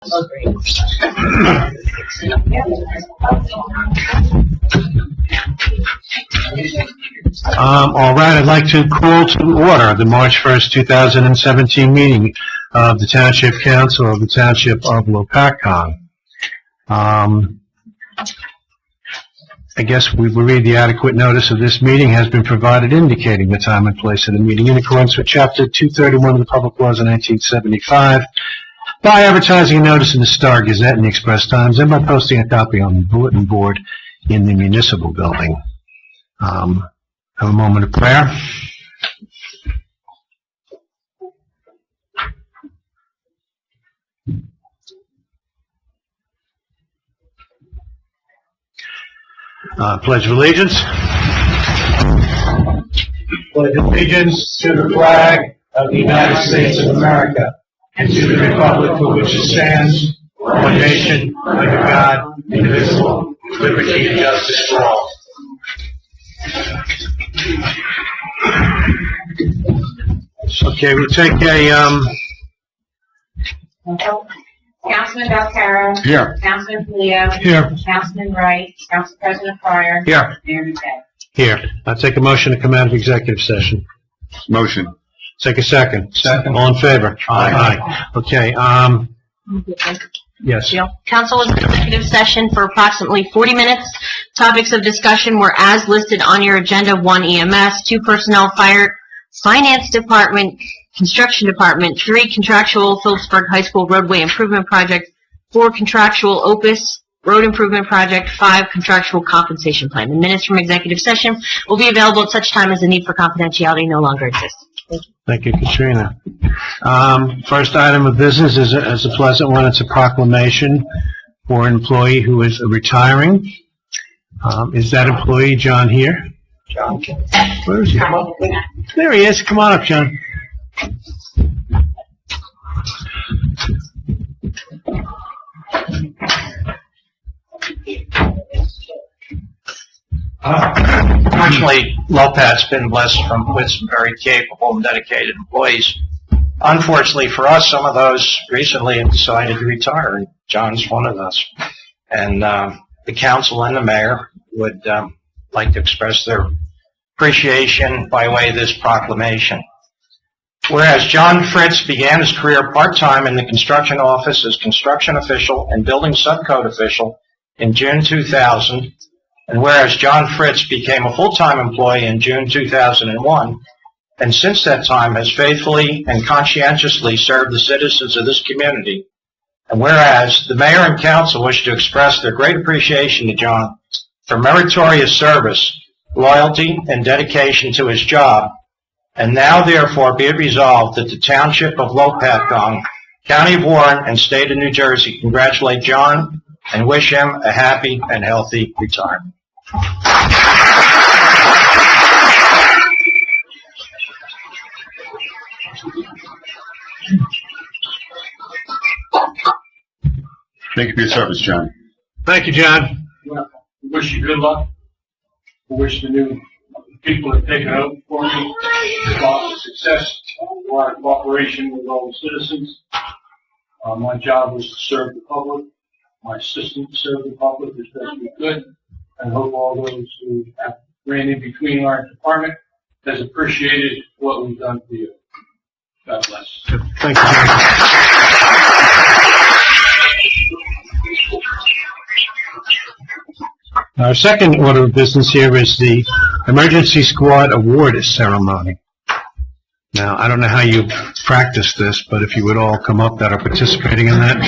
All right, I'd like to call to order the March 1st, 2017 meeting of the Township Council of the Township of Lopatcong. I guess we will read the adequate notice of this meeting has been provided indicating the time and place of the meeting in accordance with Chapter 231 of the Public Laws of 1975 by advertising a notice in the Star Gazette in the Express Times and by posting a copy on the bulletin board in the municipal building. Have a moment of prayer. Pledge of allegiance. Pledge allegiance to the flag of the United States of America and to the republic for which it stands, one nation, under God, indivisible, with liberty and justice for all. Okay, we'll take a Councilman Belcarra. Here. Councilman Leo. Here. Councilman Wright. Council President Pryor. Here. Mayor McKay. Here. I'll take a motion to come out of executive session. Motion. Take a second. Second. All in favor? Aye. Okay, yes. Council was in executive session for approximately 40 minutes. Topics of discussion were as listed on your agenda: 1 EMS, 2 personnel, fire, finance department, construction department, 3 contractual Phillipsburg High School roadway improvement project, 4 contractual Opus road improvement project, 5 contractual compensation plan. The minutes from executive session will be available at such time as the need for confidentiality no longer exists. Thank you, Katrina. First item of business is a pleasant one. It's a proclamation for an employee who is retiring. Is that employee John here? John. Where is he? There he is. Come on up, John. Fortunately, Lopat's been blessed with some very capable and dedicated employees. Unfortunately for us, some of those recently have decided to retire, and John's one of those. And the council and the mayor would like to express their appreciation by way of this proclamation. Whereas John Fritz began his career part-time in the construction office as construction official and building subcode official in June 2000, and whereas John Fritz became a full-time employee in June 2001, and since that time has faithfully and conscientiously served the citizens of this community, and whereas the mayor and council wish to express their great appreciation to John for meritorious service, loyalty, and dedication to his job, and now therefore be it resolved that the Township of Lopatcong, County of Warren, and State of New Jersey congratulate John and wish him a happy and healthy retirement. Thank you for your service, John. Thank you, John. We wish you good luck. We wish the new people that have taken over for me lots of success, a lot of cooperation with all the citizens. My job was to serve the public. My assistant served the public as best we could. I hope all those who have ran in between our department has appreciated what we've done for you. God bless. Thank you, John. Our second order of business here is the Emergency Squad Award Ceremony. Now, I don't know how you practice this, but if you would all come up that are participating in that.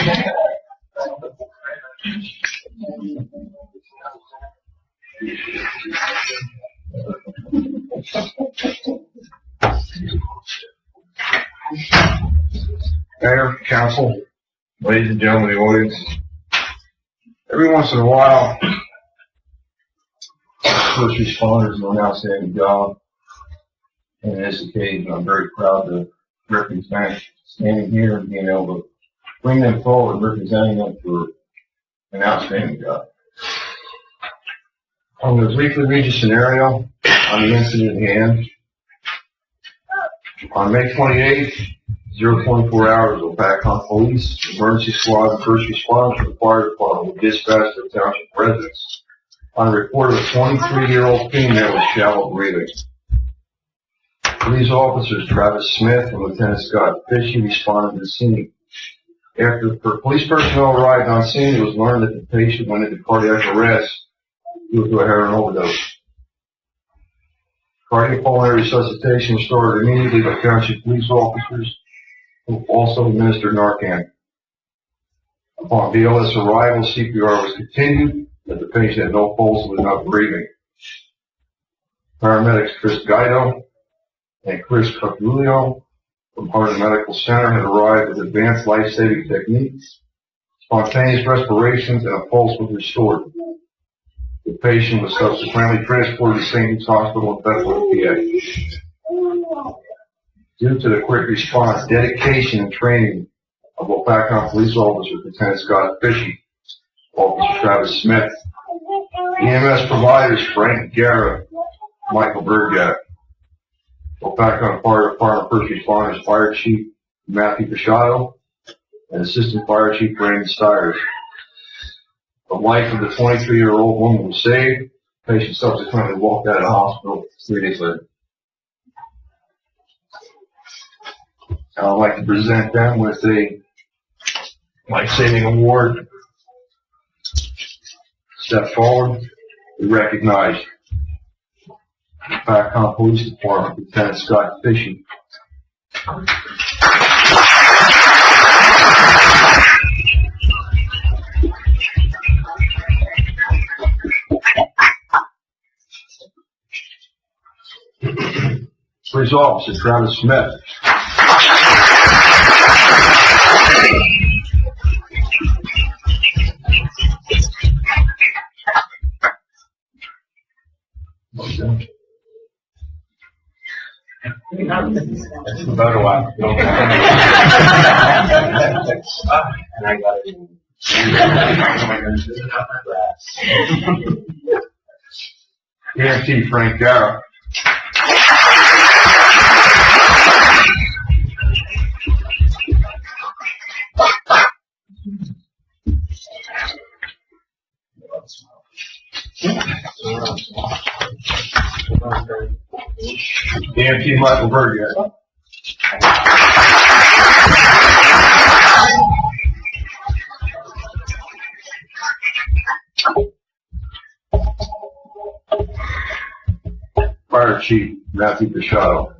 Mayor, council, ladies and gentlemen of the audience, every once in a while, first responders do an outstanding job. And on this occasion, I'm very proud to represent standing here and being able to bring them forward, representing them for an outstanding job. I'm going to briefly read a scenario on the incident at hand. On May 28th, 024 hours of Lopatcong Police, Emergency Squad, and First Responders from the Fire Department were dispatched to township residents on a report of a 23-year-old female with shallow breathing. Police officers Travis Smith and Lieutenant Scott Fishy responded to the scene. After police personnel arrived on scene, it was learned that the patient went into cardiac arrest due to a heroin overdose. Cardiopulmonary resuscitation was started immediately by township police officers, who also administered Narcan. Upon BLS arrival, CPR was continued, but the patient had no pulse and was not breathing. Paramedics Chris Guido and Chris Capulio from Harvard Medical Center had arrived with advanced life-saving techniques. Spontaneous respirations and a pulse was restored. The patient was subsequently transported to St. Luke's Hospital in Bethlehem, PA. Due to the quick response, dedication, and training of Lopatcong police officers Lieutenant Scott Fishy, Officer Travis Smith, EMS providers Frank Garrett, Michael Bergat, Lopatcong Fire Department First Responders Fire Chief Matthew Pachado, and Assistant Fire Chief Brandon Stiers. The life of the 23-year-old woman was saved. The patient subsequently walked out of the hospital 3 days later. I'd like to present them with a life-saving award. Step forward. We recognize Lopatcong Police Department Lieutenant Scott Fishy. Police Officer Travis Smith. It's the photo op. And I got it. EMT Frank Garrett. EMT Michael Bergat. Fire Chief Matthew Pachado.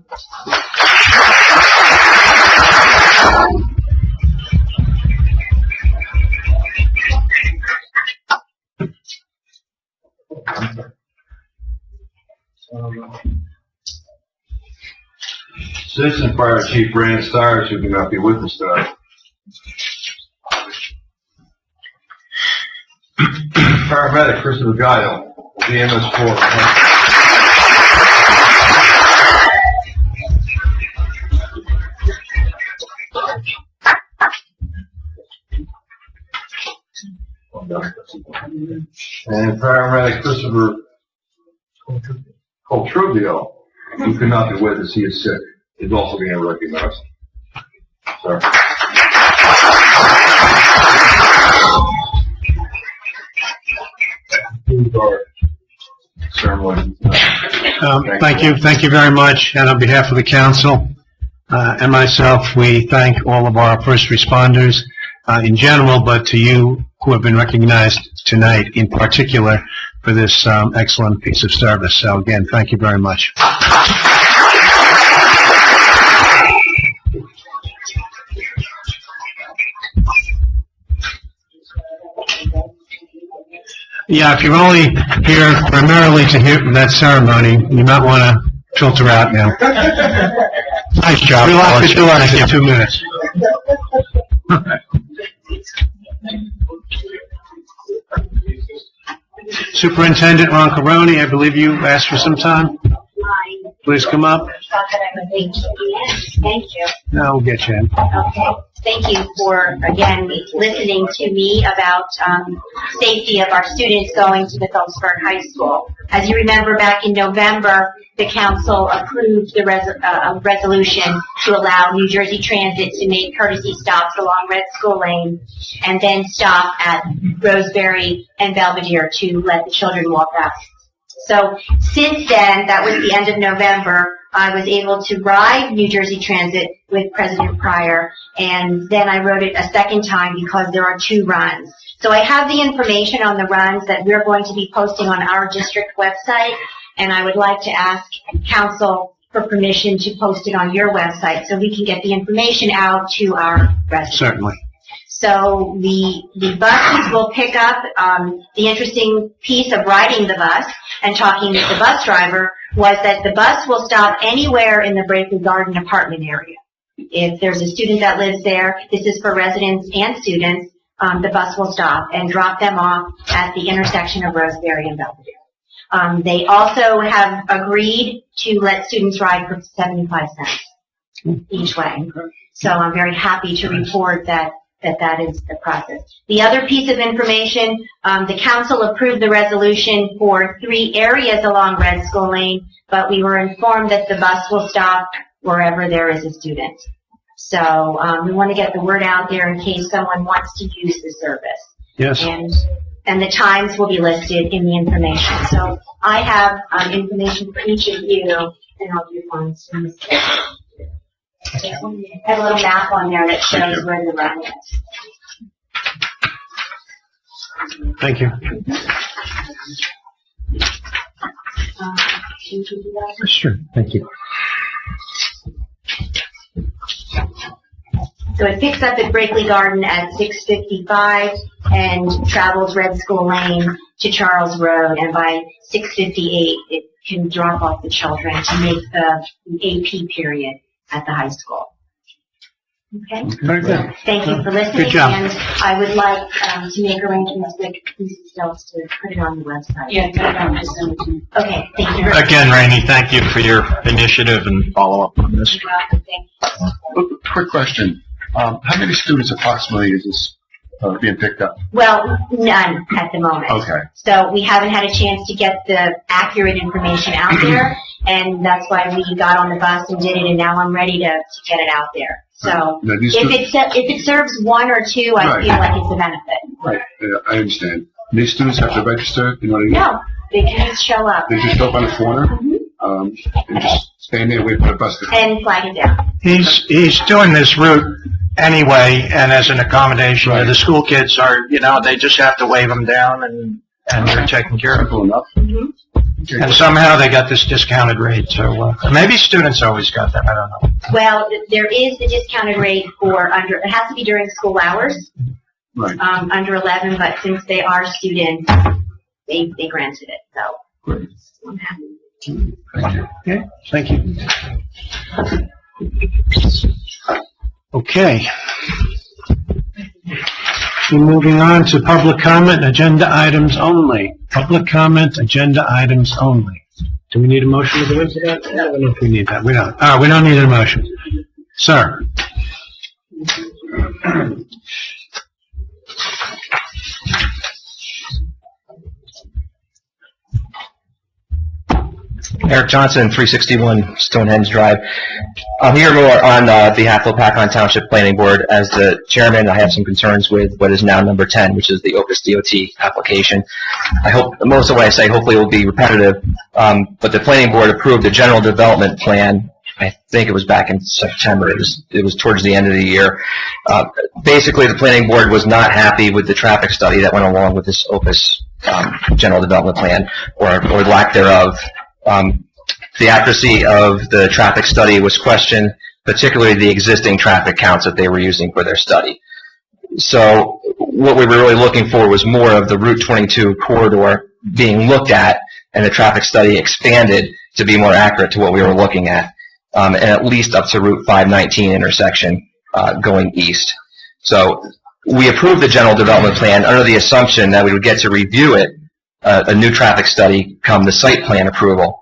Assistant Fire Chief Brandon Stiers, who cannot be with us tonight. Paramedic Christopher Guido, EMS 4. And paramedic Christopher Coltrubio, who could not be with us, he is sick, is also being recognized. Sorry. Ceremony. Thank you very much, and on behalf of the council and myself, we thank all of our first responders in general, but to you who have been recognized tonight in particular for this excellent piece of service. So again, thank you very much. Yeah, if you're only here primarily to hear that ceremony, you might want to filter out now. Nice job. We locked the door in 2 minutes. Superintendent Roncaroni, I believe you asked for some time. Please come up. Thank you. No, we'll get you in. Okay. Thank you for, again, listening to me about safety of our students going to the Phillipsburg High School. As you remember, back in November, the council approved the resolution to allow New Jersey Transit to make courtesy stops along Red School Lane and then stop at Roseberry and Belvedere to let the children walk past. So since then, that was the end of November, I was able to ride New Jersey Transit with President Pryor, and then I rode it a second time because there are 2 runs. So I have the information on the runs that we're going to be posting on our district website, and I would like to ask council for permission to post it on your website so we can get the information out to our residents. Certainly. So the buses will pick up, the interesting piece of riding the bus and talking with the bus driver was that the bus will stop anywhere in the Brakely Garden apartment area. If there's a student that lives there, this is for residents and students, the bus will stop and drop them off at the intersection of Roseberry and Belvedere. They also have agreed to let students ride for 75 cents each way. So I'm very happy to report that is the process. The other piece of information, the council approved the resolution for 3 areas along Red School Lane, but we were informed that the bus will stop wherever there is a student. So we want to get the word out there in case someone wants to use the service. Yes. And the times will be listed in the information. So I have information for each of you, and I'll do one. I have a little map on there that shows where the run is. Thank you. Sure, thank you. So it picks up at Brakely Garden at 6:55 and travels Red School Lane to Charles Road, and by 6:58 it can drop off the children to make the AP period at the high school. Okay? Very good. Thank you for listening. Good job. And I would like to make arrangements with Mrs. Stokes to put it on the website. Yeah, put it on, just send it to me. Okay, thank you very much. Again, Rainey, thank you for your initiative and follow-up on this. You're welcome. Thank you. Quick question. How many students approximately is this being picked up? Well, none at the moment. Okay. So we haven't had a chance to get the accurate information out there, and that's why we got on the bus and did it, and now I'm ready to get it out there. So Now, these if it serves 1 or 2, I Right. feel like it's a benefit. Right, I understand. These students have to register in order to... No, they can just show up They just go up on the corner, and just stand there, wait for the bus to come. and flag it down. He's doing this route anyway, and as an accommodation to the school kids are, they just have to wave them down and they're taken care of. Simple enough. And somehow they got this discounted rate, so maybe students always got that, I don't know. Well, there is the discounted rate for it has to be during school hours, Right. under 11, but since they are students, they granted it, so. Great. I'm happy. Thank you. Okay, thank you. Okay. We're moving on to public comment and agenda items only. Public comment, agenda items only. Do we need a motion to go into that? I don't know if we need that. We don't. We don't need a motion. Sir. Eric Johnson, 361 Stonehenge Drive. I'm here more on behalf of Lopatcong Township Planning Board. As the chairman, I have some concerns with what is now number 10, which is the Opus DOT application. I hope, most of what I say hopefully will be repetitive, but the planning board approved the general development plan. I think it was back in September. It was towards the end of the year. Basically, the planning board was not happy with the traffic study that went along with this Opus general development plan, or lack thereof. The accuracy of the traffic study was questioned, particularly the existing traffic counts that they were using for their study. So what we were really looking for was more of the Route 22 corridor being looked at, and the traffic study expanded to be more accurate to what we were looking at, and at least up to Route 519 intersection going east. So we approved the general development plan under the assumption that we would get to review it, a new traffic study come the site plan approval.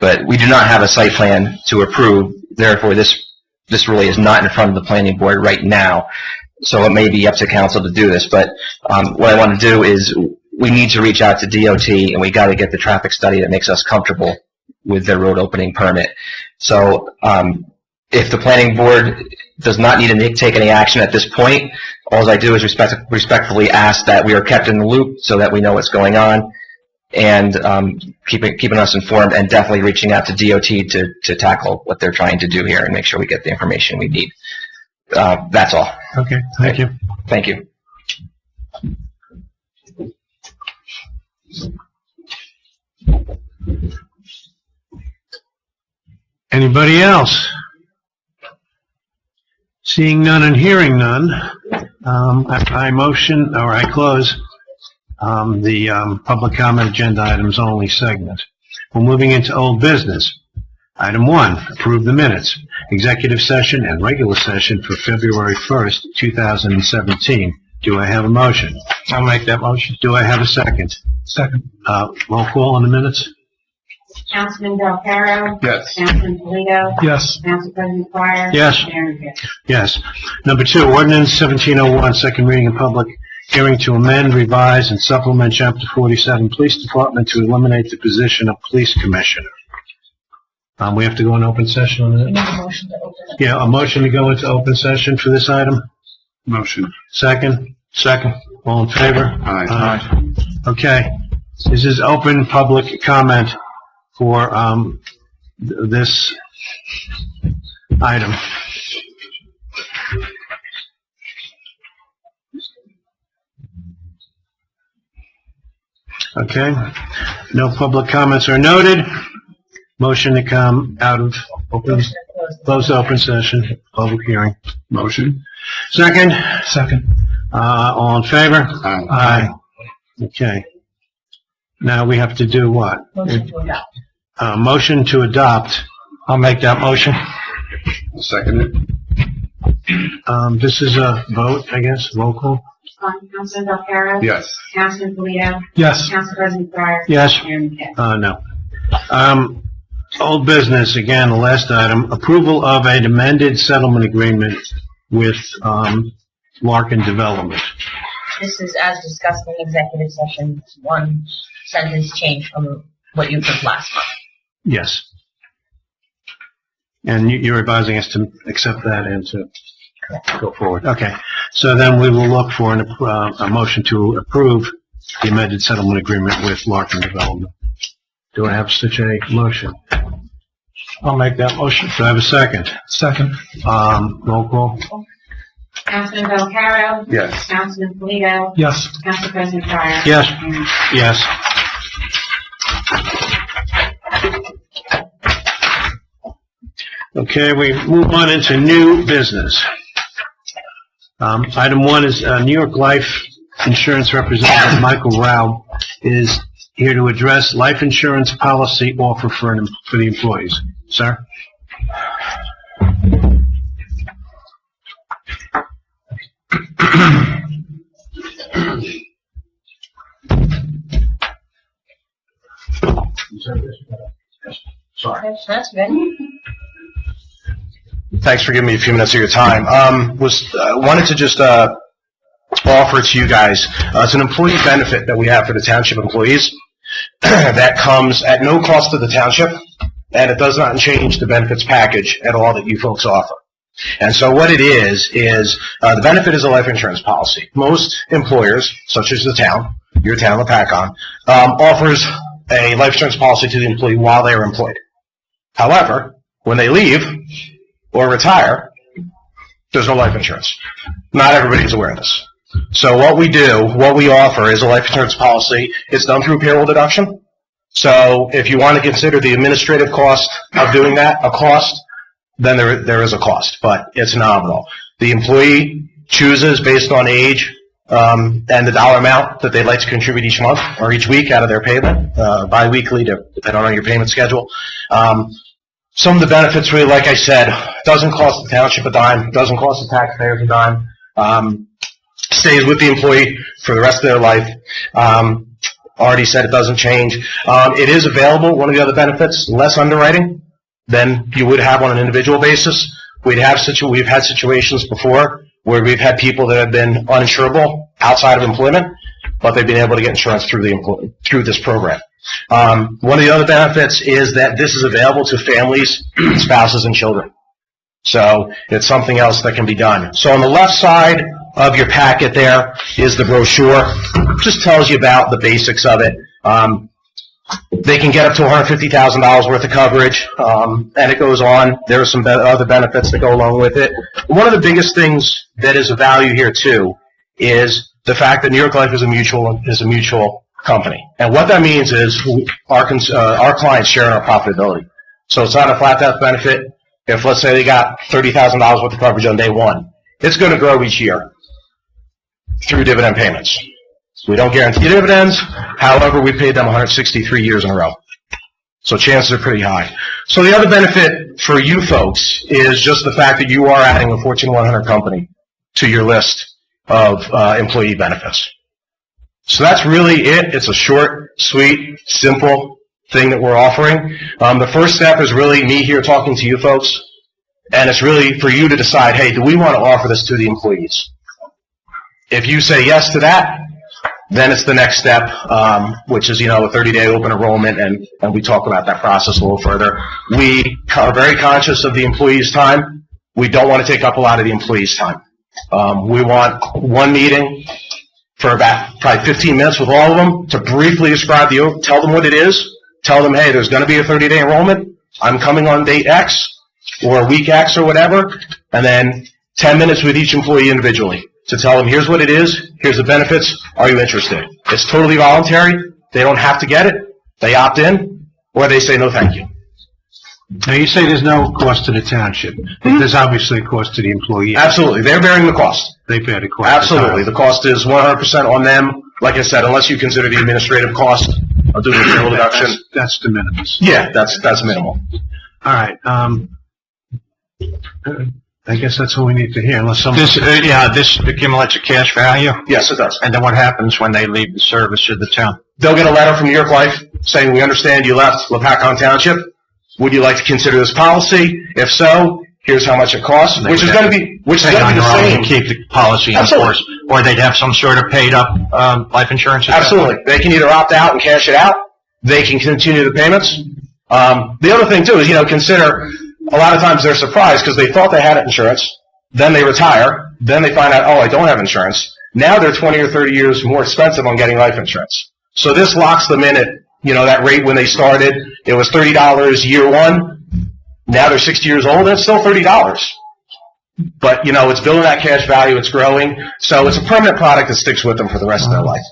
But we do not have a site plan to approve, therefore this this really is not in front of the planning board right now, so it may be up to council to do this, but what I want to do is we need to reach out to DOT, and we got to get the traffic study that makes us comfortable with their road opening permit. So if the planning board does not need to take any action at this point, all I do is respectfully ask that we are kept in the loop so that we know what's going on, and keeping us informed, and definitely reaching out to DOT to tackle what they're trying to do here and make sure we get the information we need. That's all. Okay, thank you. Thank you. Anybody else? Seeing none and hearing none, I motion, or I close the public comment agenda items only segment. We're moving into old business. Item 1, approve the minutes, executive session and regular session for February 1st, 2017. Do I have a motion? I'll make that motion. Do I have a second? Second. Roll call on the minutes? Councilman Delcaro. Yes. Councilman Toledo. Yes. Council President Dwyer. Yes. Mayor Gibbs. Yes. Number 2, ordinance 1701, second reading in public hearing to amend, revise, and supplement Chapter 47 Police Department to eliminate the position of Police Commissioner. We have to go in open session on that? Yeah, a motion to go into open session for this item? Motion. Second? Second. All in favor? Aye. Okay. This is open public comment for this item. Okay. No public comments are noted. Motion to come out of open, close open session, public hearing. Motion. Second? Second. All in favor? Aye. Aye. Okay. Now we have to do what? Motion to adopt. Motion to adopt. I'll make that motion. Second it. This is a vote, I guess, roll call? Councilman Delcaro. Yes. Councilman Toledo. Yes. Council President Dwyer. Yes. Mayor Gibbs. No. Old business, again, the last item, approval of an amended settlement agreement with Larkin Development. This is as discussed in executive session, one sentence change from what you did last month. Yes. And you're advising us to accept that and to go forward. Okay. So then we will look for a motion to approve the amended settlement agreement with Larkin Development. Do I have such a motion? I'll make that motion. Do I have a second? Second. Roll call? Councilman Delcaro. Yes. Councilman Toledo. Yes. Council President Dwyer. Yes. Mayor Gibbs. Yes. Okay, we move on into new business. Item 1 is New York Life Insurance Representative Michael Rao is here to address life insurance policy offer for the employees. Sir? Sorry. That's good. Thanks for giving me a few minutes of your time. Wanted to just offer to you guys, it's an employee benefit that we have for the township employees that comes at no cost to the township, and it does not change the benefits package at all that you folks offer. And so what it is the benefit is a life insurance policy. Most employers, such as the town, your town, Lopatcong, offers a life insurance policy to the employee while they are employed. However, when they leave or retire, there's no life insurance. Not everybody's aware of this. So what we offer is a life insurance policy. It's done through payroll deduction. So if you want to consider the administrative cost of doing that a cost, then there is a cost, but it's nominal. The employee chooses based on age and the dollar amount that they'd like to contribute each month or each week out of their payment, bi-weekly, depending on your payment schedule. Some of the benefits, really, like I said, doesn't cost the township a dime, doesn't cost the taxpayers a dime, stays with the employee for the rest of their life. Already said it doesn't change. It is available. One of the other benefits, less underwriting than you would have on an individual basis, we've had situations before where we've had people that have been uninsurable outside of employment, but they've been able to get insurance through this program. One of the other benefits is that this is available to families, spouses, and children. So it's something else that can be done. So on the left side of your packet there is the brochure. Just tells you about the basics of it. They can get up to $150,000 worth of coverage, and it goes on. There are some other benefits that go along with it. One of the biggest things that is of value here too is the fact that New York Life is a mutual company, and what that means is our clients share in our profitability. So it's not a flat death benefit. If let's say they got $30,000 worth of coverage on day one, it's going to grow each year through dividend payments. We don't guarantee dividends. However, we paid them 163 years in a row. So chances are pretty high. So the other benefit for you folks is just the fact that you are adding a Fortune 100 company to your list of employee benefits. So that's really it. It's a short, sweet, simple thing that we're offering. The first step is really me here talking to you folks, and it's really for you to decide, hey, do we want to offer this to the employees? If you say yes to that, then it's the next step, which is, a 30-day open enrollment, and we talk about that process a little further. We are very conscious of the employees' time. We don't want to take up a lot of the employees' time. We want one meeting for about probably 15 minutes with all of them to briefly describe tell them what it is, tell them, hey, there's going to be a 30-day enrollment. I'm coming on date X or week X or whatever, and then 10 minutes with each employee individually to tell them, here's what it is, here's the benefits, are you interested? It's totally voluntary. They don't have to get it. They opt in, or they say no thank you. Now, you say there's no cost to the township. There's obviously a cost to the employee. Absolutely. They're bearing the cost. They bear the cost. Absolutely. The cost is 100% on them. Like I said, unless you consider the administrative cost of doing the payroll deduction. That's de minimis. Yeah, that's minimal. All right. I guess that's all we need to hear, unless someone... This accumulates a cash value? Yes, it does. And then what happens when they leave the service of the town? They'll get a letter from New York Life saying, we understand you left Lopatcong Township. Would you like to consider this policy? If so, here's how much it costs, which is going to be the same. Keep the policy in force, or they'd have some sort of paid-up life insurance. Absolutely. They can either opt out and cash it out. They can continue the payments. The other thing, too, is, consider a lot of times they're surprised because they thought they had insurance. Then they retire. Then they find out, oh, I don't have insurance. Now they're 20 or 30 years more expensive on getting life insurance. So this locks them in at, that rate when they started. It was $30 year one. Now they're 60 years old, and it's still $30. But, it's building that cash value, it's growing. So it's a permanent product that sticks with them for the rest of their life.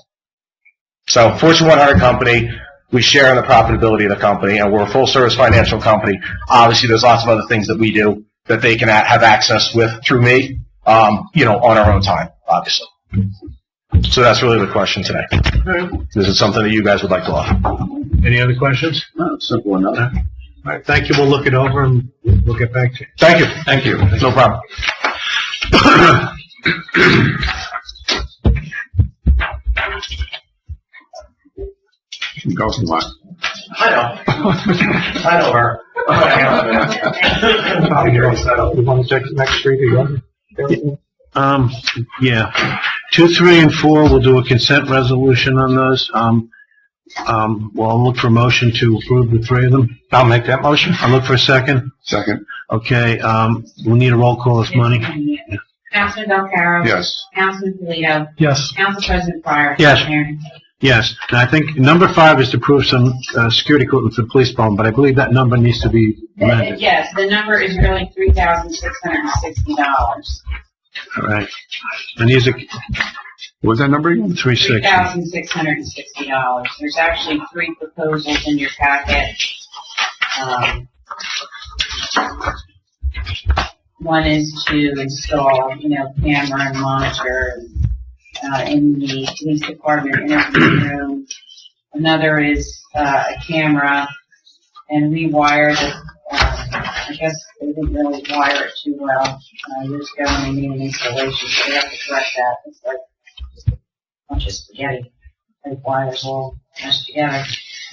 So Fortune 100 company, we share in the profitability of the company, and we're a full-service financial company. Obviously, there's lots of other things that we do that they can have access with through me, on our own time, obviously. So that's really the question today. This is something that you guys would like to offer. Any other questions? No, simple enough. All right, thank you. We'll look it over, and we'll get back to you. Thank you. Thank you. No problem. You can go if you want. I know her. You want to take the next three again? Yeah. 2, 3, and 4, we'll do a consent resolution on those. Well, I'll look for a motion to approve the 3 of them. I'll make that motion. I'll look for a second. Second. Okay, we'll need a roll call this money. Councilman Belcarro. Yes. Councilman Toledo. Yes. Council President Pryor. Yes. Mayor. Yes, and I think number 5 is to approve some security equipment for the police department, but I believe that number needs to be amended. Yes, the number is really $3,660. All right. And these are What was that number again? 360. $3,660. There's actually 3 proposals in your packet. One is to install, camera and monitor in the police department interview room. Another is a camera and rewire the, I guess they didn't really wire it too well years ago when they made an installation, so they have to correct that. It's like just a bunch of spaghetti, like wires all meshed together.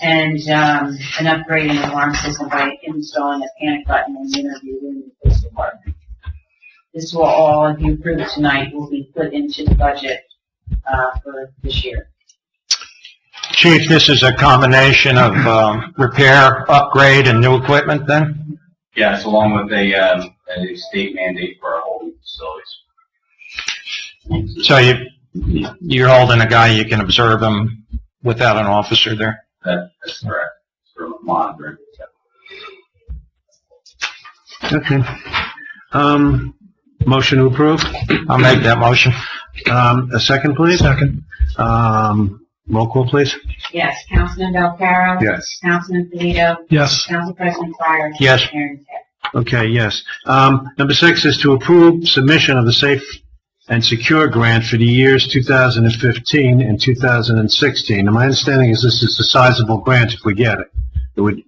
And an upgrade in the alarm system by installing a panic button in the interview room in the police department. this will all, if you approve it tonight, will be put into the budget for this year. Chief, this is a combination of repair, upgrade, and new equipment then? Yes, along with a state mandate for our holding facilities. So you're holding a guy, you can observe him without an officer there? That's correct. For monitoring. Okay. Motion to approve? I'll make that motion. A second, please? Second. Roll call, please? Yes, Councilman Belcarro? Yes. Councilman Polito? Yes. Council President Fire? Yes. Mayor Ted. Okay, yes. Number 6 is to approve submission of the Safe and Secure Grant for the years 2015 and 2016. And my understanding is this is a sizable grant if we get it. It would,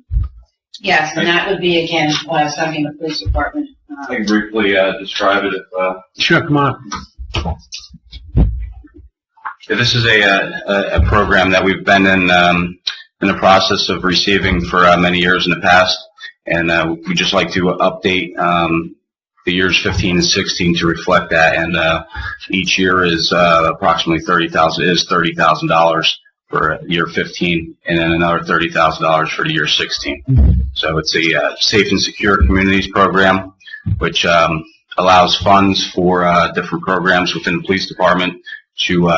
Yes, and that would be, again, something the police department, I can briefly describe it if sure, come on. this is a program that we've been in the process of receiving for many years in the past, and we just like to update the years 15 and 16 to reflect that. And each year is approximately $30,000 for year 15, and then another $30,000 for the year 16. So it's a Safe and Secure Communities program, which allows funds for different programs within the police department to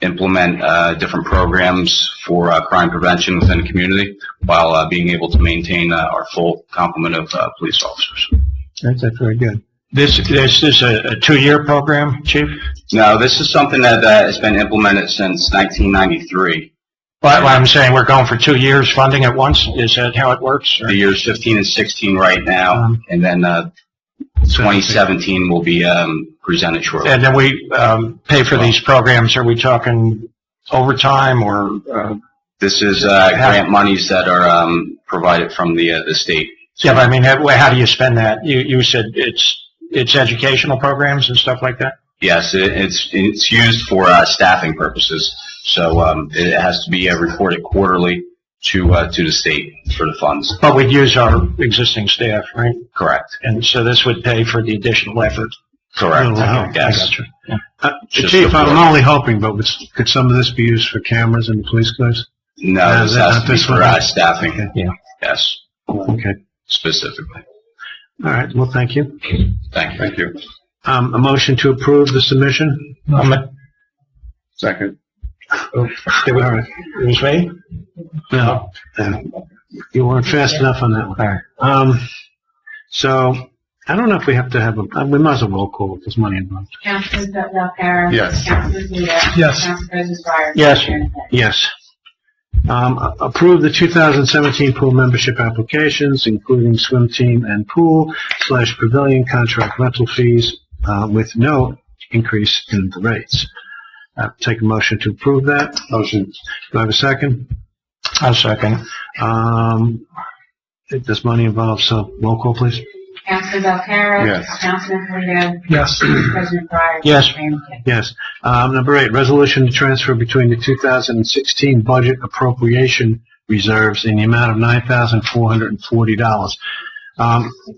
implement different programs for crime prevention within the community while being able to maintain our full complement of police officers. That's very good. This is a 2-year program, Chief? No, this is something that has been implemented since 1993. Well, I'm saying we're going for 2 years funding at once? Is that how it works? Or? The years 15 and 16 right now, and then 2017 will be presented shortly. And then we pay for these programs. Are we talking overtime or? This is grant monies that are provided from the state. Yeah, but I mean, how do you spend that? You said it's educational programs and stuff like that? Yes, it's used for staffing purposes. So it has to be reported quarterly to the state for the funds. But we'd use our existing staff, right? Correct. And so this would pay for the additional effort. Correct. Oh, wow. Yes. I got you. Yeah. Chief, I'm only hoping, but could some of this be used for cameras in the police cars? No, this has to be for staffing. Okay. Yeah. Yes, Okay. specifically. All right, well, thank you. Thank you. Thank you. A motion to approve the submission? Second. It was me? No. You weren't fast enough on that one. All right. So, I don't know if we have to have we might as well roll call with this money involved. Councilman Belcarro? Yes. Councilman Polito? Yes. Council President Fire? Yes. Mayor Ted. Yes. Approve the 2017 pool membership applications, including swim team and pool / pavilion contract rental fees, with no increase in the rates. Take a motion to approve that. Motion. Do I have a second? I'll second. This money involves, roll call, please. Councilman Belcarro? Yes. Councilman Polito? Yes. President Fire? Yes. Mayor Ted. Yes. Number 8, resolution to transfer between the 2016 budget appropriation reserves in the amount of $9,440.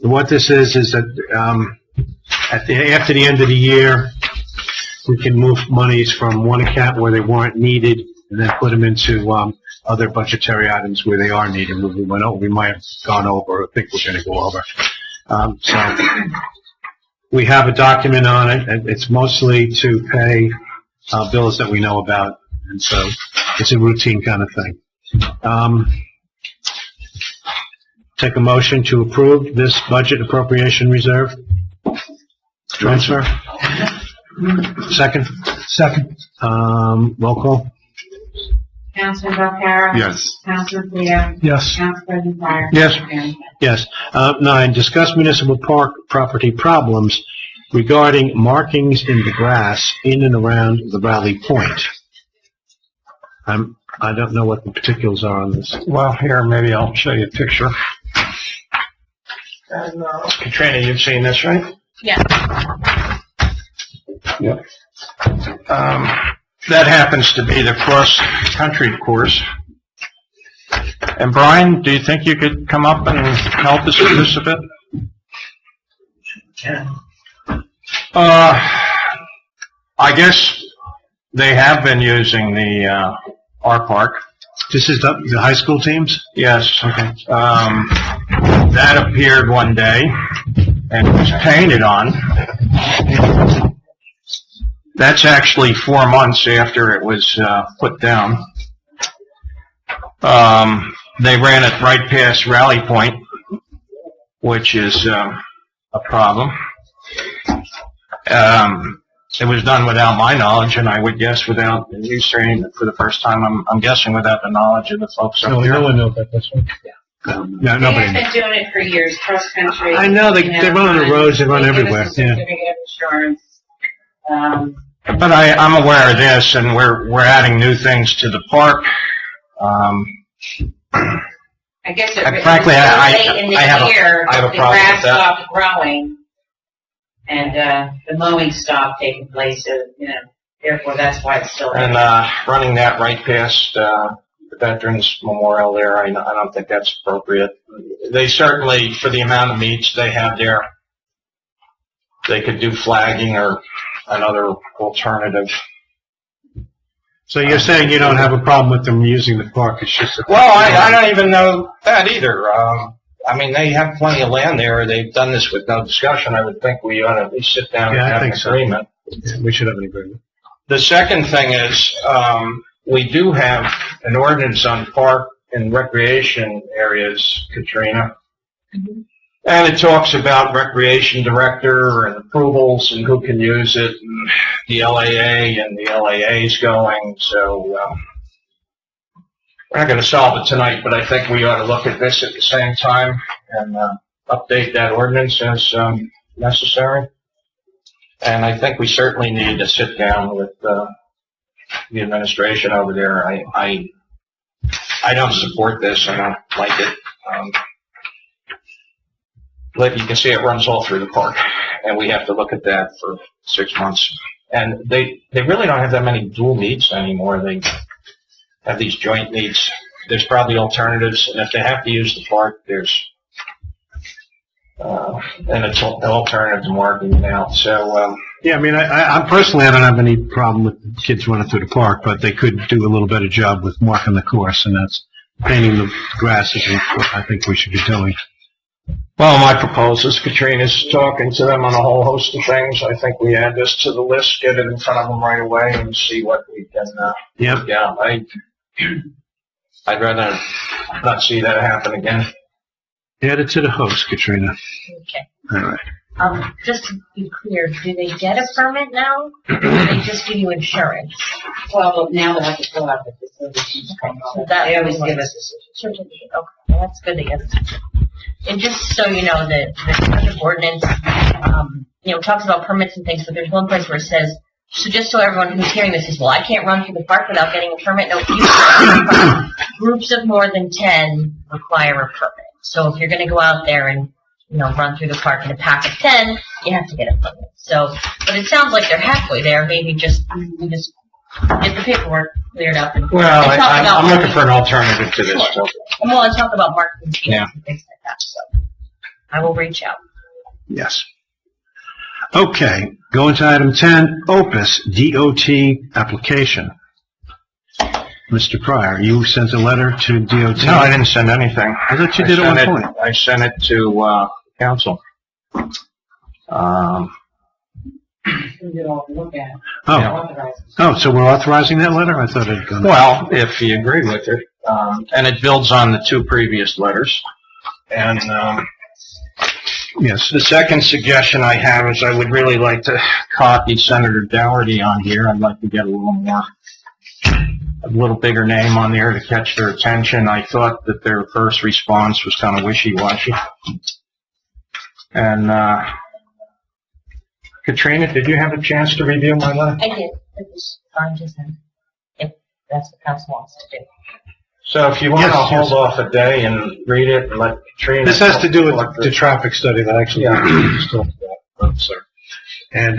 What this is that after the end of the year, we can move monies from one account where they weren't needed and then put them into other budgetary items where they are needed. We might have gone over, or think we're going to go over. So we have a document on it, and it's mostly to pay bills that we know about, and so it's a routine kind of thing. Take a motion to approve this budget appropriation reserve transfer. Second? Second. Roll call? Councilman Belcarro? Yes. Councilman Polito? Yes. Council President Fire? Yes. Mayor Ted. Yes. 9, discuss municipal park property problems regarding markings in the grass in and around the Rally Point. I don't know what the particulars are on this. Well, here, maybe I'll show you a picture. Katrina, you've seen this, right? Yes. Yep. That happens to be the cross-country course. And Brian, do you think you could come up and help us with this a bit? I guess they have been using the, our park. This is the high school teams? Yes. Okay. That appeared one day and was painted on. That's actually 4 months after it was put down. They ran it right past Rally Point, which is a problem. It was done without my knowledge, and I would guess without you saying it for the first time. I'm guessing without the knowledge of the folks up No here. one knows about this one? No, They nobody have knows. been doing it for years, cross country. I know, they run on the roads, they run They give us everywhere, a yeah. certificate of insurance. But I'm aware of this, and we're adding new things to the park. I guess it was Frankly, so I late in the have a- year, I have a the problem with grass that. stopped growing, and the mowing stopped taking place, so, therefore that's why it's still there. And running that right past the Veterans Memorial there, I don't think that's appropriate. They certainly, for the amount of meets they have there, they could do flagging or another alternative. So you're saying you don't have a problem with them using the park, it's just that... Well, I don't even know that either. I mean, they have plenty of land there. They've done this with no discussion. I would think we ought to at least sit down and Yeah, I have an think so. agreement. Yeah, we should have an agreement. The second thing is, we do have an ordinance on park and recreation areas, Katrina. And it talks about recreation director and approvals and who can use it, and the LAA and the LAA's going, so, we're not gonna solve it tonight, but I think we ought to look at this at the same time and, update that ordinance as, necessary. And I think we certainly need to sit down with, the administration over there. I don't support this, I don't like it. But you can see it runs all through the park, and we have to look at that for 6 months. And they really don't have that many dual meets anymore. They have these joint meets. There's probably alternatives, and if they have to use the park, there's an alternative to marking it out. So, Yeah, I mean, I personally, I don't have any problem with the kids running through the park, but they could do a little better job with marking the course, and that's painting the grass, is what I think we should be doing. well, my proposal is Katrina's talking to them on a whole host of things. I think we add this to the list, get it in front of them right away, and see what we can, Yep. work out. I'd rather not see that happen again. Add it to the host, Katrina. Okay. All right. Just to be clear, do they get a permit now? Or do they just give you insurance? Well, now they'll have to fill out the facility. So that They always was- give us a certificate. Certificate, okay, well, that's good to get. And just so you know, the township ordinance, talks about permits and things, but there's one place where it says, so just so everyone who's hearing this says, well, I can't run through the park without getting a permit. No, groups of more than 10 require a permit. So if you're gonna go out there and, run through the park in a pack of 10, you have to get a permit. So, but it sounds like they're halfway there, maybe we just get the paperwork cleared up and. Well, and talk about I'm looking for an marketing. alternative to this. Sure. And we'll talk about marketing schemes Yeah. and things like that, so I will reach out. Yes. Okay, going to item 10, Opus DOT application. Mr. Pryor, you sent a letter to DOT? No, I didn't send anything. I thought you did at one point. I sent it to, council. We did all look at. Oh, Authorize. oh, so we're authorizing that letter? I thought it had gone. Well, if you agree with it, and it builds on the 2 previous letters. And, Yes. the second suggestion I have is I would really like to copy Senator Dougherty on here. I'd like to get a little bigger name on there to catch their attention. I thought that their first response was kind of wishy-washy. And, Katrina, did you have a chance to review my letter? I did, it was fine to send, if that's what council wants to do. So if you want to Yes, hold yes. off a day and read it and let Katrina... This has to do with the traffic study that actually Yeah. we just talked about, sir. And,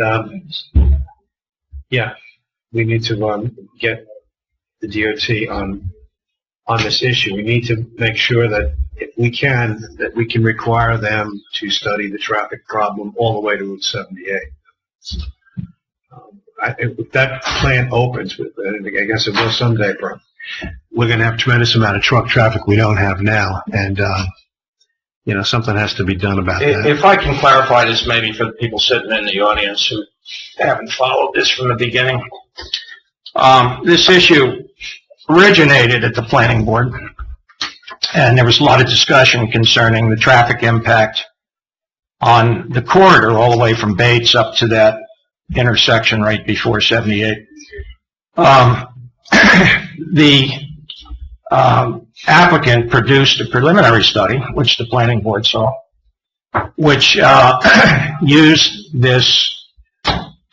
yeah, we need to get the DOT on this issue. We need to make sure that if we can, that we can require them to study the traffic problem all the way to Route 78. If that plan opens, and I guess it will someday, bro, we're going to have a tremendous amount of truck traffic we don't have now, and, something has to be done about that. If I can clarify this maybe for the people sitting in the audience who haven't followed this from the beginning. This issue originated at the planning board, and there was a lot of discussion concerning the traffic impact on the corridor all the way from Bates up to that intersection right before 78. The applicant produced a preliminary study, which the planning board saw, which used this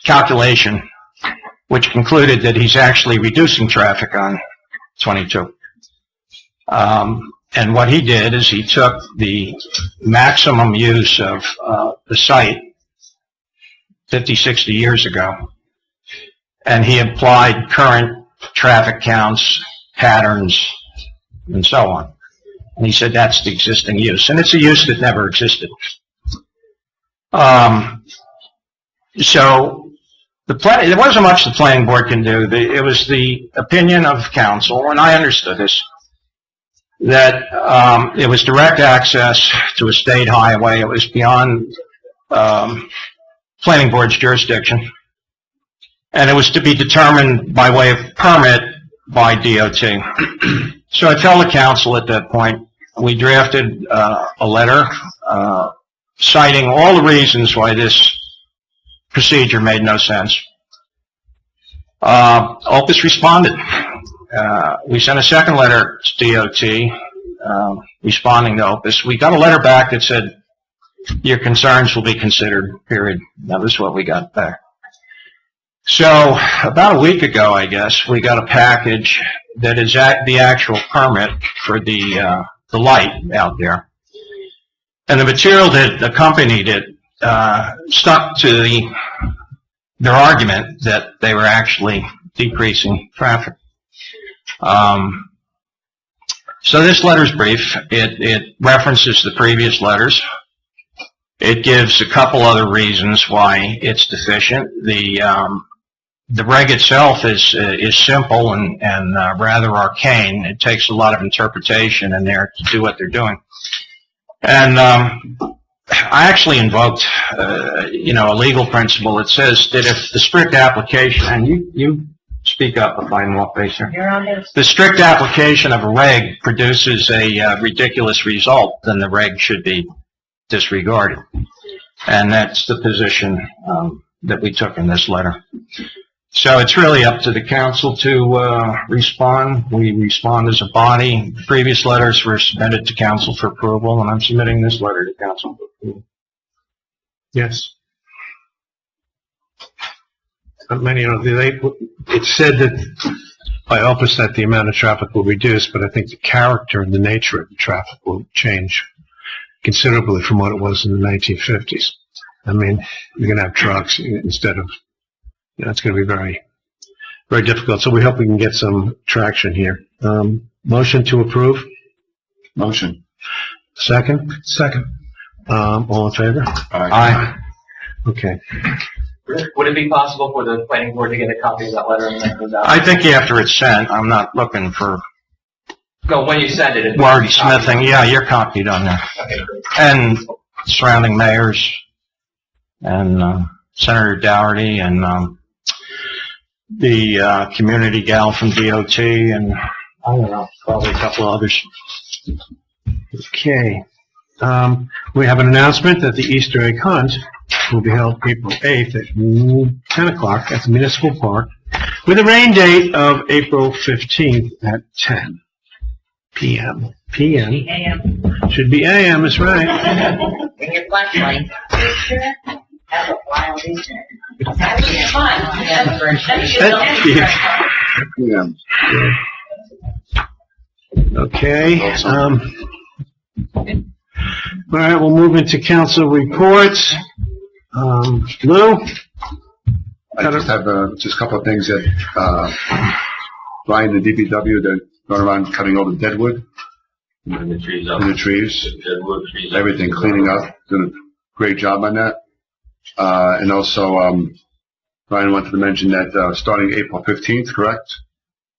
calculation, which concluded that he's actually reducing traffic on 22. And what he did is he took the maximum use of the site 50, 60 years ago, and he applied current traffic counts, patterns, and so on. And he said that's the existing use, and it's a use that never existed. So there wasn't much the planning board can do. It was the opinion of council, and I understood this, that it was direct access to a state highway. It was beyond planning board's jurisdiction, and it was to be determined by way of permit by DOT. So I told the council at that point, we drafted a letter citing all the reasons why this procedure made no sense. Opus responded. We sent a second letter to DOT responding to Opus. We got a letter back that said, your concerns will be considered, period. That was what we got back. So about a week ago, I guess, we got a package that is the actual permit for the light out there. And the material that accompanied it stuck to their argument that they were actually decreasing traffic. So this letter's brief. It references the previous letters. It gives a couple other reasons why it's deficient. The reg itself is simple and rather arcane. It takes a lot of interpretation in there to do what they're doing. And I actually invoked, a legal principle that says that if the strict application, and you speak up if I'm off base here. You're on this. The strict application of a reg produces a ridiculous result, then the reg should be disregarded. And that's the position that we took in this letter. So it's really up to the council to respond. We respond as a body. Previous letters were submitted to council for approval, and I'm submitting this letter to council for approval. Yes. It said that by Opus that the amount of traffic will reduce, but I think the character and the nature of the traffic will change considerably from what it was in the 1950s. I mean, you're going to have trucks instead of, it's going to be very, very difficult. So we hope we can get some traction here. Motion to approve? Motion. Second? Second. All in favor? Aye. Okay. Would it be possible for the planning board to get a copy of that letter and then it goes out? I think after it's sent, I'm not looking for No, when you send it, wordsmithing. Yeah, you're copied on there. Okay, great. And surrounding mayors and Senator Dougherty and the community gal from DOT and I don't know, probably a couple of others. Okay. We have an announcement that the Easter egg hunt will be held April 8th at 10 o'clock at the Municipal Park with a rain date of April 15th at 10 p.m. PM. AM. Should be AM, that's right. Bring your flashlight. Have a wild Easter. That would be fun. Yeah. Okay. All right, we'll move into council reports. Lou? I just have just a couple of things that Brian, the DPW, they're going around cutting all the dead wood. And the trees up. And the trees, Deadwood trees. everything cleaning up, doing a great job on that. And also, Brian wanted to mention that, starting April 15th, correct?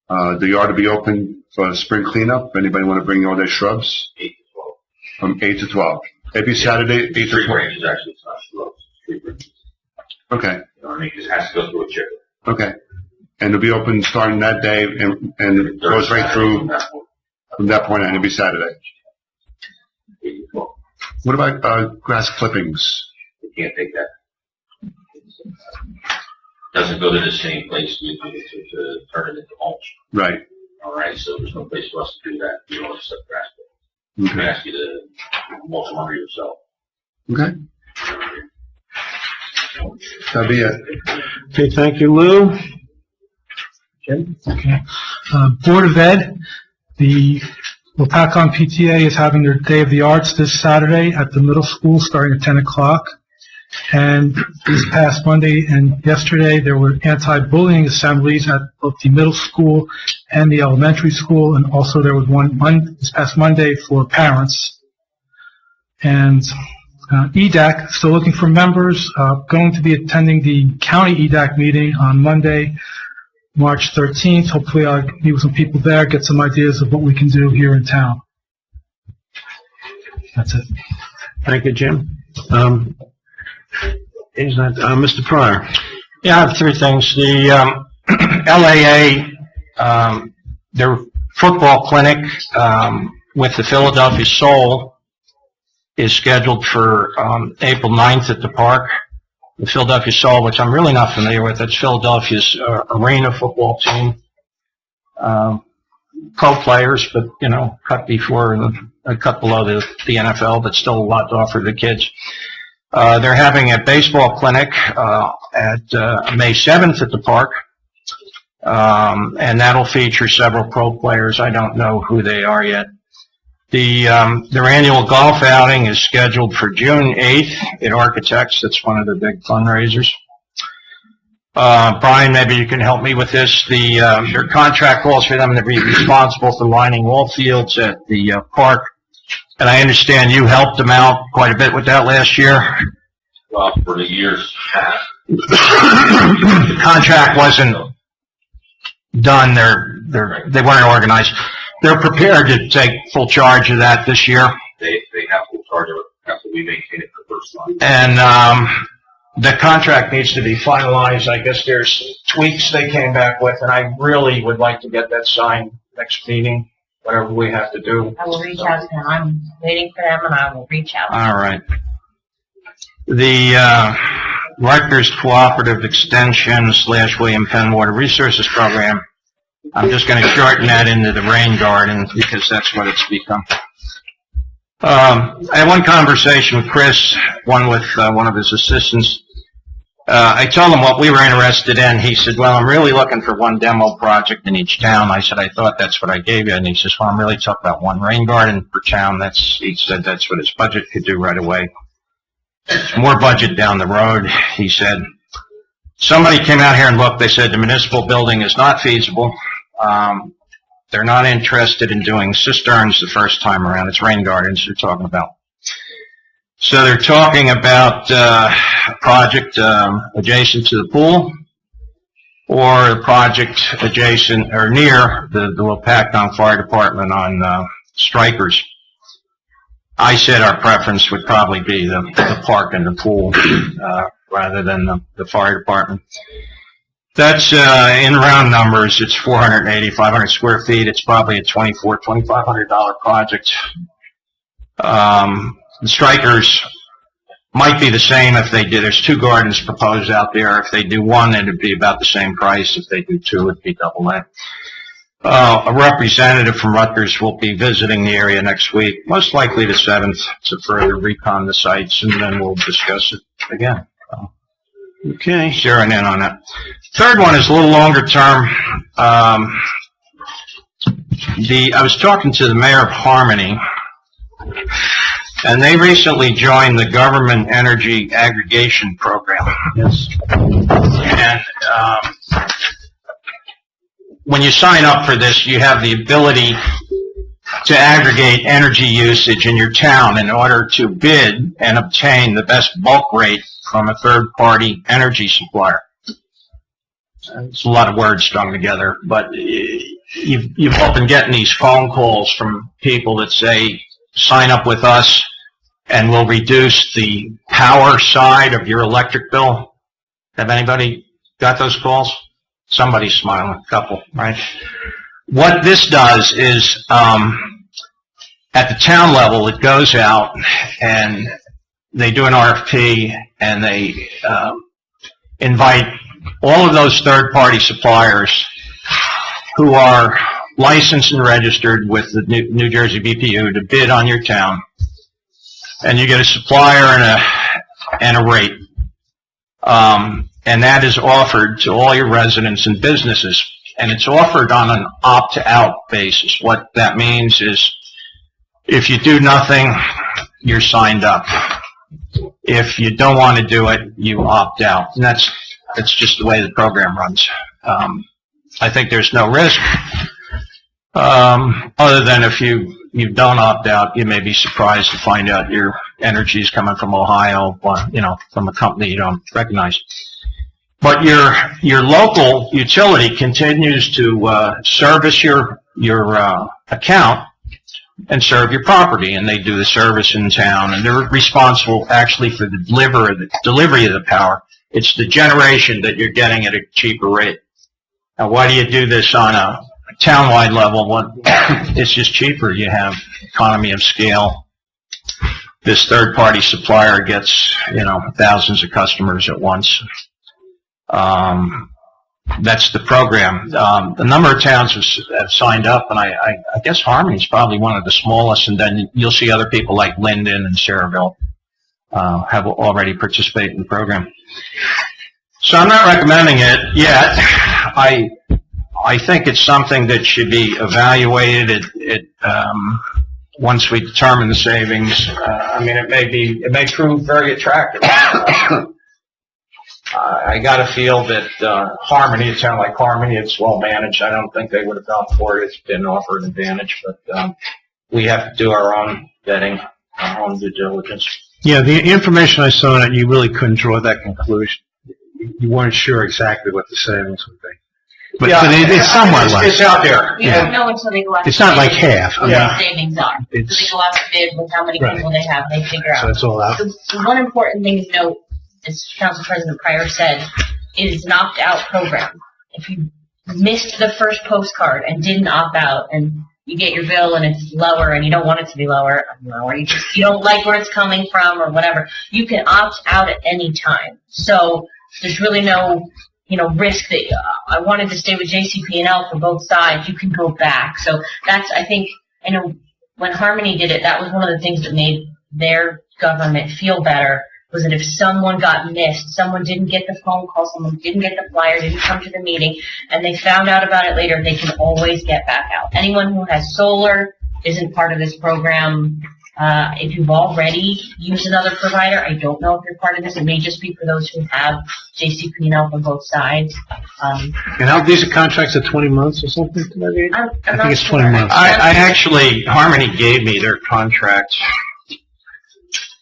The yard will be open for spring cleanup. Anybody want to bring all their shrubs? 8 to 12. From 8 to 12. Every Saturday, 8 to Tree 12. branches, actually, it's not shrubs. Tree branches. Okay, You know what I mean? It has to go through a chipper. okay. And it'll be open starting that day and it goes right through from that point on every Saturday. 8 to 12. What about, grass clippings? You can't take that. Doesn't go to the same place to turn it into mulch. Right, All right, so there's no place for us to do that. We don't accept grass. We okay, ask you to mulch them under yourself. okay. That'll be it. Okay, thank you, Lou. Jim? Board of Ed, the Lopatcong PTA is having their Day of the Arts this Saturday at the middle school starting at 10 o'clock. And this past Monday and yesterday, there were anti-bullying assemblies at both the middle school and the elementary school. And also there was one this past Monday for parents. And EDAC, still looking for members, going to be attending the county EDAC meeting on Monday, March 13th. Hopefully I'll meet with some people there, get some ideas of what we can do here in town. That's it. Thank you, Jim. Is that, Mr. Pryor? Yeah, I have three things. The LAA, their football clinic with the Philadelphia Soul is scheduled for April 9th at the park. The Philadelphia Soul, which I'm really not familiar with, it's Philadelphia's arena football team. Pro players, but, you know, cut below the NFL, but still a lot to offer the kids. They're having a baseball clinic at May 7th at the park, and that'll feature several pro players. I don't know who they are yet. Their annual golf outing is scheduled for June 8th at Architects. That's one of the big fundraisers. Brian, maybe you can help me with this. Their contract calls for them to be responsible for lining all fields at the park. And I understand you helped them out quite a bit with that last year. Well, for the years past. The contract wasn't done. They weren't organized. They're prepared to take full charge of that this year. They have full charge of it after we maintain it for the first time. And the contract needs to be finalized. I guess there's tweaks they came back with, and I really would like to get that signed next meeting, whatever we have to do. I will reach out to them. I'm waiting for them, and I will reach out. All right. The Rutgers Cooperative Extension / William Penn Water Resources Program, I'm just going to shorten that into the Rain Garden because that's what it's become. I had one conversation with Chris, one with one of his assistants. I told him what we were interested in. He said, well, I'm really looking for one demo project in each town. I said, I thought that's what I gave you. And he says, well, I'm really talking about one rain garden per town. He said that's what his budget could do right away. It's more budget down the road. He said, somebody came out here and looked. They said the municipal building is not feasible. They're not interested in doing cisterns the first time around. It's rain gardens they're talking about. So they're talking about a project adjacent to the pool or a project adjacent or near the Lopatcong Fire Department on Strikers. I said our preference would probably be the park and the pool rather than the fire department. That's in round numbers. It's 480, 500 square feet. It's probably a $2,500 project. The Strikers might be the same if they did. There's 2 gardens proposed out there. If they do one, it'd be about the same price. If they do 2, it'd be double that. A representative from Rutgers will be visiting the area next week, most likely the 7th, to further recon the sites, and then we'll discuss it again. Okay. Zeroing in on that. Third one is a little longer term. I was talking to the mayor of Harmony, and they recently joined the Government Energy Aggregation Program. Yes. And when you sign up for this, you have the ability to aggregate energy usage in your town in order to bid and obtain the best bulk rate from a third-party energy supplier. It's a lot of words strung together, but you've all been getting these phone calls from people that say, sign up with us and we'll reduce the power side of your electric bill. Have anybody got those calls? Somebody's smiling, a couple, right? What this does is, at the town level, it goes out and they do an RFP and they invite all of those third-party suppliers who are licensed and registered with the New Jersey BPU to bid on your town. And you get a supplier and a rate. And that is offered to all your residents and businesses. And it's offered on an opt-out basis. What that means is if you do nothing, you're signed up. If you don't want to do it, you opt out. And that's just the way the program runs. I think there's no risk. Other than if you don't opt out, you may be surprised to find out your energy is coming from Ohio, or, from a company you don't recognize. But your local utility continues to service your account and serve your property, and they do the service in town, and they're responsible actually for the delivery of the power. It's the generation that you're getting at a cheaper rate. Now, why do you do this on a town-wide level? It's just cheaper. You have economy of scale. This third-party supplier gets, thousands of customers at once. That's the program. The number of towns have signed up, and I guess Harmony's probably one of the smallest, and then you'll see other people like Linden and Saraville have already participated in the program. So I'm not recommending it yet. I think it's something that should be evaluated. Once we determine the savings, it may prove very attractive. I got to feel that Harmony, it sounds like Harmony, it's well managed. I don't think they would have gone for it. It's been offered an advantage, but we have to do our own vetting, our own due diligence. Yeah, the information I saw on it, you really couldn't draw that conclusion. You weren't sure exactly what the savings would be. But it's somewhat like it's out there. We don't know until they go out. It's not like half. What the savings are. So they go out to bid with how many people they have, they figure out. So it's all out. The one important thing to note, as Council President Pryor said, is an opt-out program. If you missed the first postcard and didn't opt out, and you get your bill and it's lower and you don't want it to be lower, or you don't like where it's coming from or whatever, you can opt out at any time. So there's really no risk that I wanted to stay with JCP&L for both sides. You can go back. So that's, I think, when Harmony did it, that was one of the things that made their government feel better, was that if someone got missed, someone didn't get the phone call, someone didn't get the flyer, didn't come to the meeting, and they found out about it later, they can always get back out. Anyone who has solar isn't part of this program. If you've already used another provider, I don't know if you're part of this. It may just be for those who have JCP&L from both sides. And how these are contracts of 20 months or something? I think it's 20 months. I actually, Harmony gave me their contract,